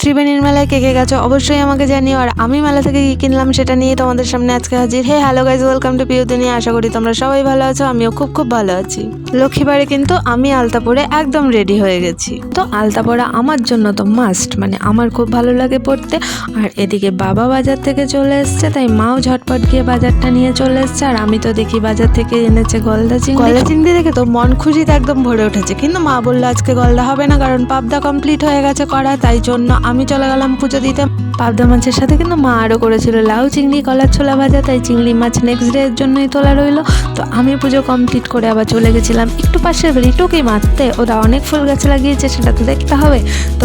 ত্রিবেণীর মেলায় কে কে গেছো অবশ্যই আমাকে জানিও। আর আমি মেলা থেকে কি কিনলাম সেটা নিয়ে তোমাদের সামনে আজকে হাজির। Hey hello guys, welcome to Piu Duniya. আশা করি তোমরা সবাই ভালো আছো, আমিও খুব খুব ভালো আছি। লক্ষ্মীবারে কিন্তু আমি আলতা পরে একদম রেডি হয়ে গেছি। তো আলতা পরা আমার জন্য তো মাস্ট, মানে আমার খুব ভালো লাগে পড়তে। আর এদিকে বাবা বাজার থেকে চলে এসছে, তাই মাও ঝটপট গিয়ে বাজারটা নিয়ে চলে এসছে। আর আমি তো দেখি বাজার থেকে এনেছে গলদা চিংড়ি দেখে তো মন খুশিতে একদম ভরে উঠেছে। কিন্তু মা বললো আজকে গলদা হবে না, কারণ পাবদা কমপ্লিট হয়ে গেছে করা, তাই জন্য আমি চলে গেলাম পুজো দিতে। পাবদা মাছের সাথে কিন্তু মা আরও করেছিল লাউ চিংড়ি কলার ছোলা ভাজা, তাই চিংড়ি মাছ নেক্সট ডে এর জন্যই তোলা রইলো। তো আমি পুজো কমপ্লিট করে আবার চলে গেছিলাম একটু পাশের বাড়ি টুকি মারতে। ওরা অনেক ফুল গাছ লাগিয়েছে, সেটা তো দেখতে হবে। তো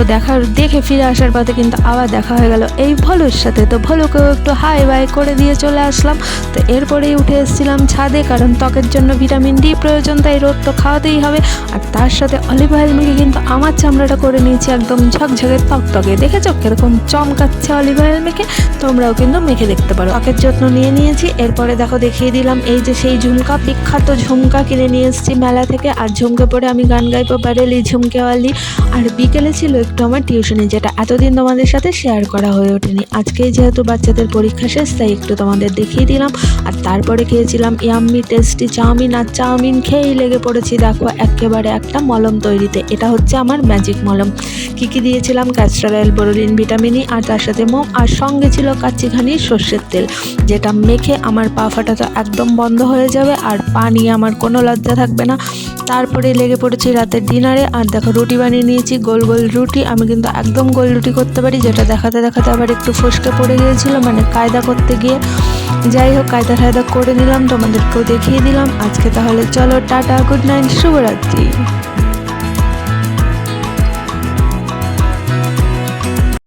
দেখে ফিরে আসার পথে কিন্তু আবার দেখা হয়ে গেল এই ভলুর সাথে। তো ভলুকেও একটু হাই বাই করে দিয়ে চলে আসলাম। তো এরপরেই উঠে এসেছিলাম ছাদে, কারণ ত্বকের জন্য ভিটামিন ডি প্রয়োজন, তাই রোদ তো খাওয়াতেই হবে। আর তার সাথে অলিভ অয়েল মেখে কিন্তু আমার চামড়াটা করে নিয়েছি একদম ঝকঝকে তকতকে। দেখেছো কিরকম চমকাচ্ছে অলিভ অয়েল মেখে? তোমরাও কিন্তু মেখে দেখতে পারো। ত্বকের যত্ন নিয়ে নিয়েছি। এরপরে দেখো দেখিয়ে দিলাম এই যে সেই ঝুমকা, বিখ্যাত ঝুমকা কিনে নিয়ে এসেছি মেলা থেকে। আর ঝুমকে পরে আমি গান গাইবো বারেলি ঝুমকেওয়ালি। আর বিকেলে ছিল একটু আমার টিউশনি, যেটা এতদিন তোমাদের সাথে শেয়ার করা হয়ে ওঠেনি। আজকেই যেহেতু বাচ্চাদের পরীক্ষা শেষ, তাই একটু তোমাদের দেখিয়ে দিলাম। আর তারপরে খেয়েছিলাম ইয়াম্মি টেস্টি চাউমিন। আর চাউমিন খেয়েই লেগে পড়েছি দেখো একেবারে একটা মলম তৈরিতে। এটা হচ্ছে আমার ম্যাজিক মলম। কী দিয়েছিলাম, castor oil, Boroline, vitamin E, আর তার সাথে মোম, আর সঙ্গে ছিল কাচ্চিঘানি সর্ষের তেল, যেটা মেখে আমার পা ফাটা তো একদম বন্ধ হয়ে যাবে। আর পা নিয়ে আমার কোনো লজ্জা থাকবে না। তারপরে লেগে পড়েছি রাতের ডিনারে। আর দেখো রুটি বানিয়ে নিয়েছি, গোল গোল রুটি। আমি কিন্তু একদম গোল রুটি করতে পারি, যেটা দেখাতে দেখাতে আবার একটু ফসকে পড়ে গিয়েছিল, মানে কায়দা করতে গিয়ে। যাই হোক, কায়দা করে নিলাম, তোমাদেরকেও দেখিয়ে দিলাম। আজকে তাহলে চলো টাটা, গুড নাইট, শুভরাত্রি।